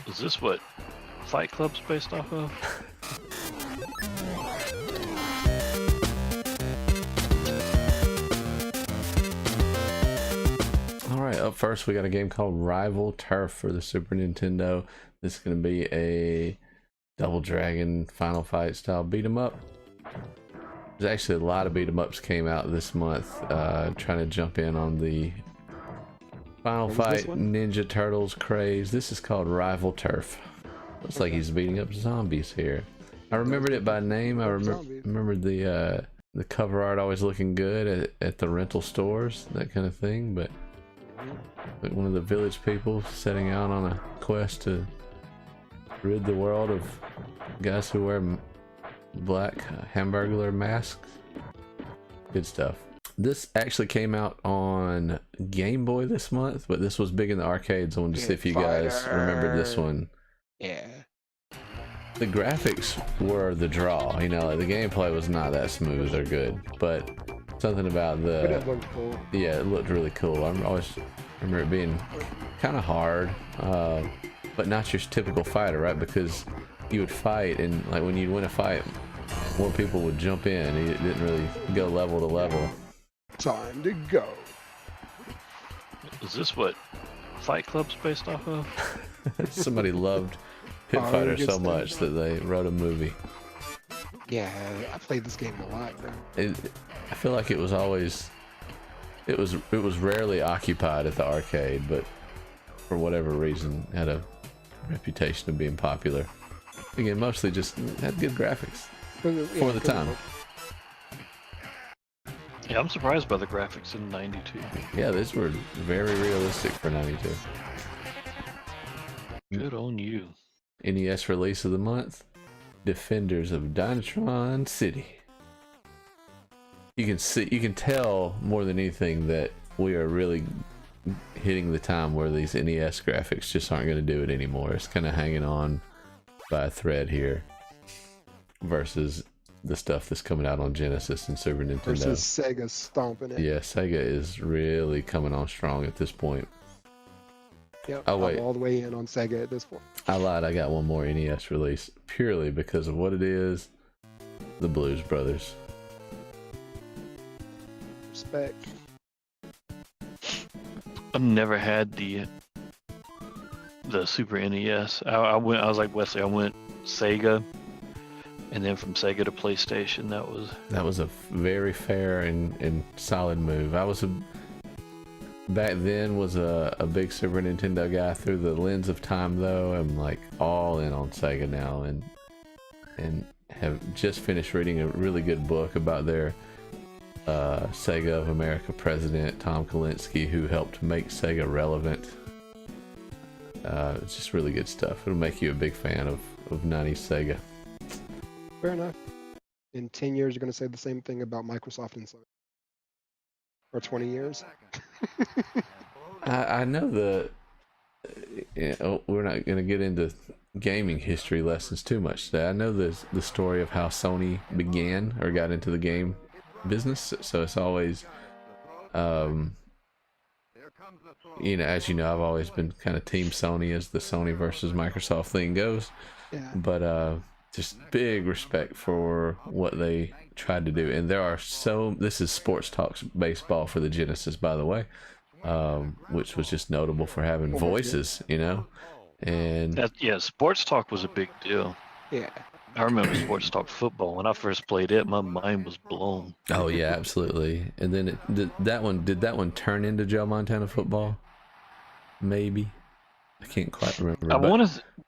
Is this what Fight Club's based off of? Alright, up first we got a game called Rival Turf for the Super Nintendo. This is going to be a Double Dragon Final Fight style beat 'em up. There's actually a lot of beat 'em ups came out this month. Trying to jump in on the Final Fight Ninja Turtles craze. This is called Rival Turf. Looks like he's beating up zombies here. I remembered it by name. I remembered the cover art always looking good at the rental stores, that kind of thing. But like one of the village people setting out on a quest to rid the world of guys who wear black Hamburglar masks. Good stuff. This actually came out on Game Boy this month, but this was big in the arcades. I wanted to see if you guys remembered this one. Yeah. The graphics were the draw, you know, like the gameplay was not that smooth or good, but something about But it looked cool. yeah, it looked really cool. I always remember it being kind of hard, but not your typical fighter, right? Because you would fight, and like when you'd win a fight, more people would jump in. It didn't really go level to level. Time to go. Is this what Fight Club's based off of? Somebody loved Pit Fighter so much that they wrote a movie. Yeah, I played this game a lot, bro. I feel like it was always, it was rarely occupied at the arcade, but for whatever reason had a reputation of being popular. Again, mostly just had good graphics for the time. Yeah, I'm surprised by the graphics in '92. Yeah, these were very realistic for '92. Good on you. NES release of the month, Defenders of Dynatron City. You can tell more than anything that we are really hitting the time where these NES graphics just aren't going to do it anymore. It's kind of hanging on by a thread here versus the stuff that's coming out on Genesis and Super Nintendo. Versus Sega stomping it. Yeah, Sega is really coming on strong at this point. Yep, Oh, wait. I'm all the way in on Sega at this point. I lied, I got one more NES release purely because of what it is. The Blues Brothers. Respect. I've never had the Super NES. I was like Wesley. I went Sega, and then from Sega to PlayStation. That was a very fair and solid move. I was back then was a big Super Nintendo guy. Through the lens of time, though, I'm like all in on Sega now, and have just finished reading a really good book about their Sega of America president, Tom Kalinske, who helped make Sega relevant. It's just really good stuff. It'll make you a big fan of 90s Sega. Fair enough. In 10 years, you're going to say the same thing about Microsoft and Sony. Or 20 years. I know we're not going to get into gaming history lessons too much today. I know the story of how Sony began or got into the game business, so it's always you know, as you know, I've always been kind of team Sony as the Sony versus Microsoft thing goes. Yeah. But just big respect for what they tried to do. And there are this is Sports Talk's baseball for the Genesis, by the way, which was just notable for having voices, you know. And yeah, Sports Talk was a big deal. Yeah. I remember Sports Talk football. When I first played it, my mind was blown. Oh yeah, absolutely. And then did that one turn into Joe Montana football? Maybe. I can't quite remember.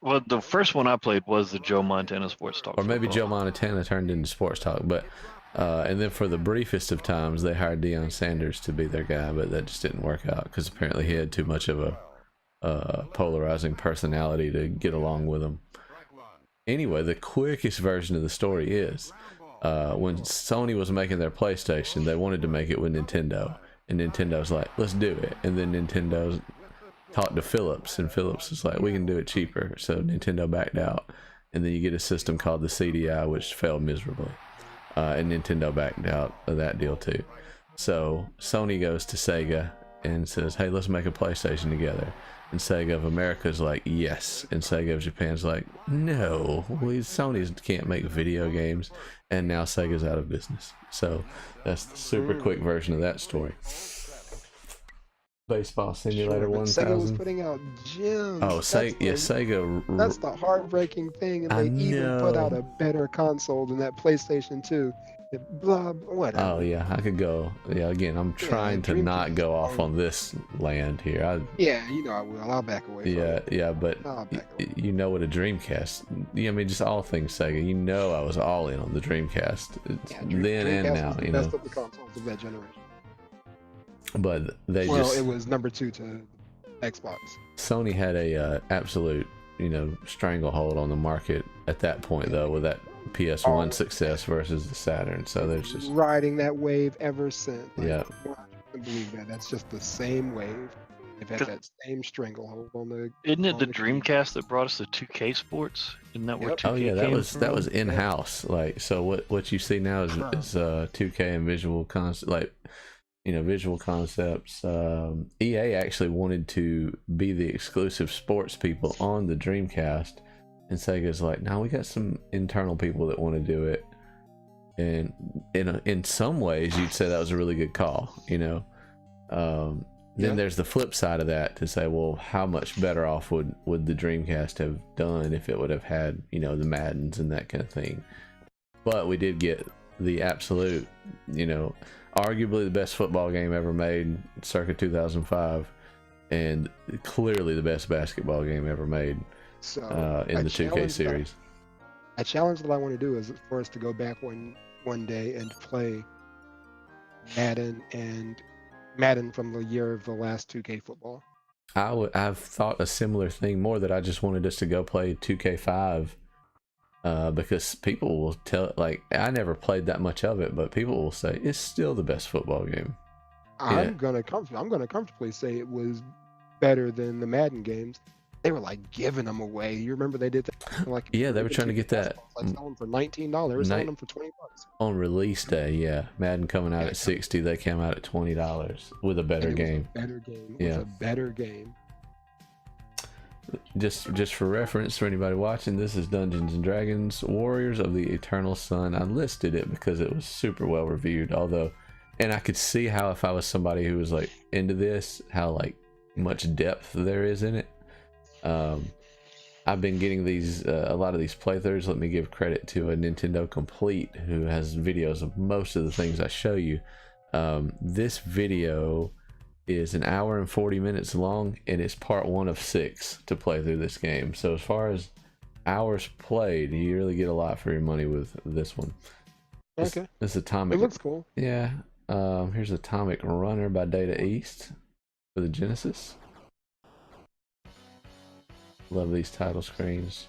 Well, the first one I played was the Joe Montana Sports Talk. Or maybe football. Joe Montana turned into Sports Talk, but and then for the briefest of times, they hired Deion Sanders to be their guy, but that just didn't work out because apparently he had too much of a polarizing personality to get along with him. Anyway, the quickest version of the story is when Sony was making their PlayStation, they wanted to make it with Nintendo, and Nintendo's like, let's do it. And then Nintendo talked to Philips, and Philips was like, we can do it cheaper. So Nintendo backed out, and then you get a system called the CDI, which failed miserably, and Nintendo backed out of that deal too. So Sony goes to Sega and says, hey, let's make a PlayStation together. And Sega of America's like, yes. And Sega of Japan's like, no, Sony can't make video games. And now Sega's out of business. So that's the super quick version of that story. Baseball Simulator 1000. Sega was putting out gems. Oh, Sega. That's the heartbreaking thing, and they even put out a better console than that PlayStation 2. Blah, whatever. Oh yeah, I could go. Yeah, again, I'm trying to not go off on this land here. Yeah, you know I will. I'll back away. Yeah, but you know what a Dreamcast. Yeah, I mean, just all things Sega. You know, I was all in on the Dreamcast. Then and now, was the best of the consoles of that generation. But it was number 2 to Xbox. Sony had a absolute, stranglehold on the market at that point, though, with that PS1 success versus the Saturn. So there's just riding that wave ever since. Yeah, I can't believe that. That's just the same wave. They've had that same stranglehold on the. Isn't it the Dreamcast that brought us the 2K Sports? Isn't that where 2K Oh yeah, that was in house. Yeah. Like, so what you see now is 2K and visual visual concepts. EA actually wanted to be the exclusive sports people on the Dreamcast, and Sega's like, no, we got some internal people that want to do it. And in some ways, you'd say that was a really good call. Then there's the flip side of that to say, well, how much better off would the Dreamcast have done if it would have had the Maddens and that kind of thing. But we did get the absolute, arguably the best football game ever made, circa 2005, and clearly the best basketball game ever made in the 2K series. A challenge that I want to do is for us to go back one day and play Madden from the year of the last 2K football. I've thought a similar thing, more that I just wanted us to go play 2K5. Because people will tell, like, I never played that much of it, but people will say it's still the best football game. I'm gonna comfortably say it was better than the Madden games. They were like giving them away. You remember they did that? Like, yeah, they were trying to get that. Like selling them for $19. They were selling them for $20 on release day. Yeah, Madden coming out at $60. They came out at $20 with a better game. With a better game. Just for reference for anybody watching, this is Dungeons and Dragons Warriors of the Eternal Sun. I listed it because it was super well reviewed, and I could see how, if I was somebody who was like into this, how like much depth there is in it. I've been getting these a lot of these playthroughs. Let me give credit to a NintendoComplete who has videos of most of the things I show you. This video is 1 hour and 40 minutes long, and it's part 1 of 6 to play through this game. So as far as hours played, you really get a lot for your money with this one. Okay. This Atomic. It looks cool. Yeah. Here's Atomic Runner by Data East for the Genesis. Love these title screens.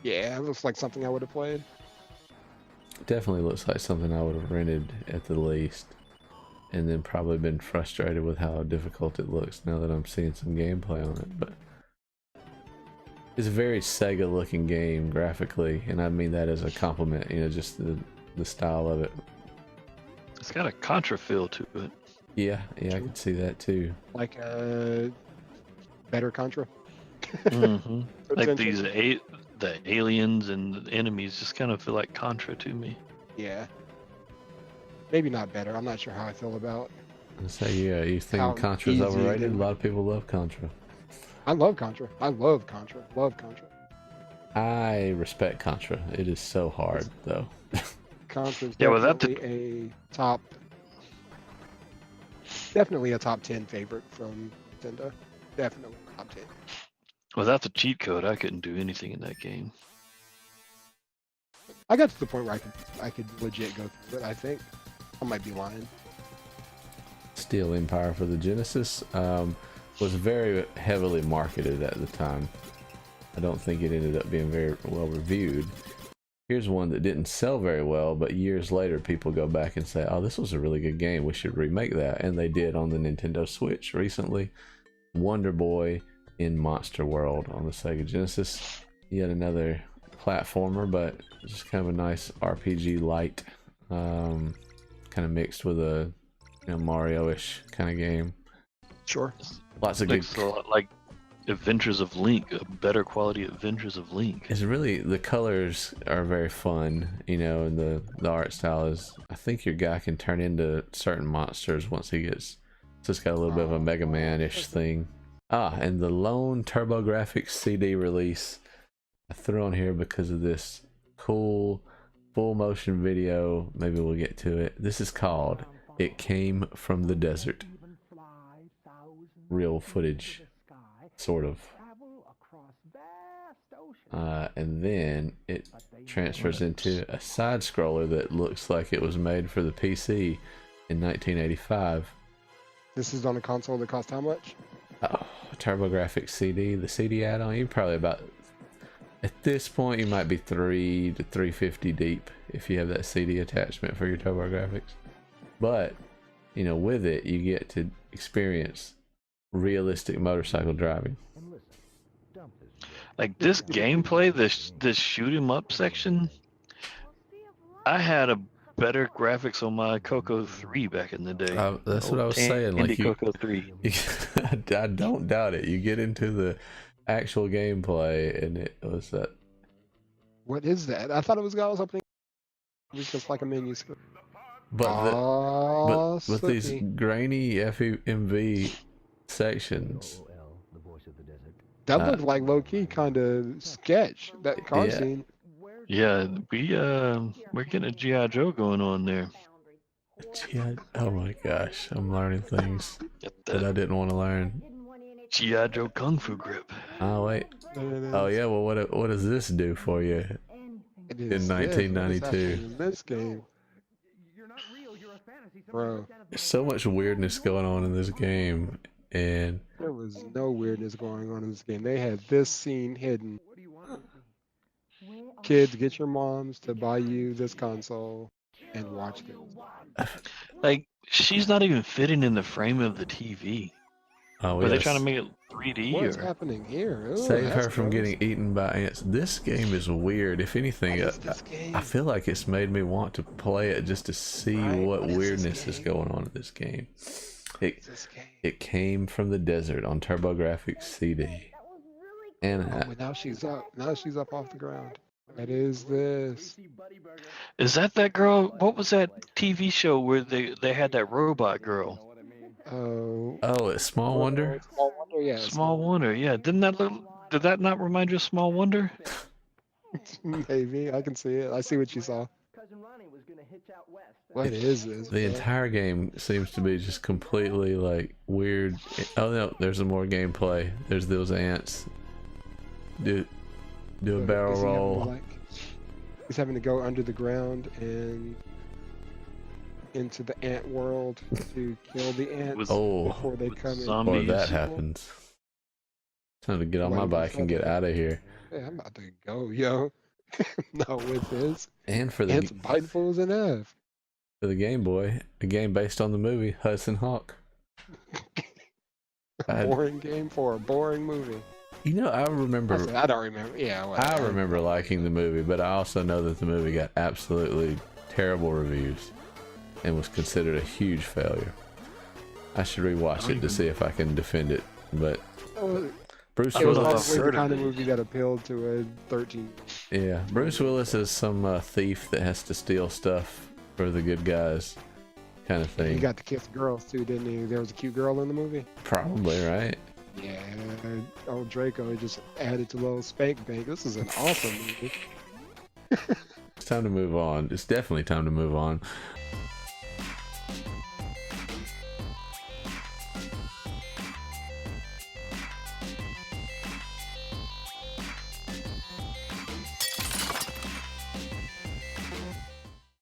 Yeah, it looks like something I would have played. Definitely looks like something I would have rented at the least. And then probably been frustrated with how difficult it looks now that I'm seeing some gameplay on it. But it's a very Sega looking game graphically, and I mean that as a compliment, just the style of it. It's got a Contra feel to it. Yeah, I can see that too. Like a better Contra. Mm-hmm. Like the aliens and the enemies just kind of feel like Contra to me. Yeah. Maybe not better. I'm not sure how I feel about. You think Contra's overrated? A lot of people love Contra. I love Contra. I love Contra. Love Contra. I respect Contra. It is so hard though. Contra's definitely definitely a top 10 favorite from Nintendo. Definitely top 10. Without the cheat code, I couldn't do anything in that game. I got to the point where I could legit go through it, I think. I might be lying. Steel Empire for the Genesis was very heavily marketed at the time. I don't think it ended up being very well reviewed. Here's one that didn't sell very well, but years later people go back and say, oh, this was a really good game, we should remake that. And they did on the Nintendo Switch recently. Wonder Boy in Monster World on the Sega Genesis. Yet another platformer, but just kind of a nice RPG light, kind of mixed with a Mario-ish kind of game. Sure. Lots of good. Looks a lot like Adventures of Link, a better quality Adventures of Link. It's really, the colors are very fun, you know, and the art style is, I think your guy can turn into certain monsters once he gets, so it's got a little bit of a Mega Man-ish thing. And the lone TurboGrafx CD release I threw on here because of this cool full motion video. Maybe we'll get to it. This is called It Came from the Desert. Real footage, sort of. And then it transfers into a side scroller that looks like it was made for the PC in 1985. This is on a console that cost how much? TurboGrafx CD, the CD add-on, you probably about, at this point you might be $300 to $350 deep if you have that CD attachment for your TurboGrafx. But you know, with it you get to experience realistic motorcycle driving. Like this gameplay, this shoot 'em up section, I had a better graphics on my Coco 3 back in the day. That's what I was saying. Like Coco 3. I don't doubt it. You get into the actual gameplay, and it was that. What is that? I thought it was something. It was just like a menu screen. But these grainy FMV sections. That looked like low key kind of sketch. That car scene. Yeah, we're getting a G.I. Joe going on there. Oh my gosh, I'm learning things that I didn't want to learn. G.I. Joe Kung Fu grip. Oh wait. Oh yeah. Well, what does this do for you in 1992? This game, bro. There's so much weirdness going on in this game, and there was no weirdness going on in this game. They had this scene hidden. Kids, get your moms to buy you this console and watch this. Like, she's not even fitting in the frame of the TV. oh, Are they trying to make it 3D? What's or? happening here? Ooh, Save her that's from gross. getting eaten by ants. This game is weird. If anything, What is this game? I feel like it's made me want to play it just to see what What is this weirdness is game? going on in this game. What is this game? It came from the desert on TurboGrafx CD. And But now she's up. Now she's up off the ground. What is this? Is that girl? What was that TV show where they had that robot girl? Oh, it's Small Wonder. Small Wonder, yeah. Small Wonder. Yeah, did that not remind you of Small Wonder? Maybe I can see it. I see what you saw. What is this? The bro? entire game seems to be just completely like weird. Oh no, there's some more gameplay. There's those ants. Do a barrel Is he having to, roll. like, he's having to go under the ground and into the ant world to kill the ants Oh, before they come in. or zombies. that happens. Time to get on my bike and get out of here. Yeah, I'm about to go, yo. Not with this. And for Ants the biting fools enough. Game Boy, a game based on the movie Hudson Hawk. A boring game for a boring movie. You know, I remember. I don't remember. Yeah, well, I remember liking the movie, but I also know that the movie got absolutely terrible reviews and was considered a huge failure. I should rewatch it to see if I can defend it, but Bruce It was Willis. probably the kind of movie that appealed to a 13. Yeah, Bruce Willis is some thief that has to steal stuff for the good guys, kind of He thing. got to kiss girls too, didn't he? There was a cute girl in the movie. Probably, right? Yeah, old Draco just added to little Spank Bank. This is an awesome movie. It's time to move on. It's definitely time to move on.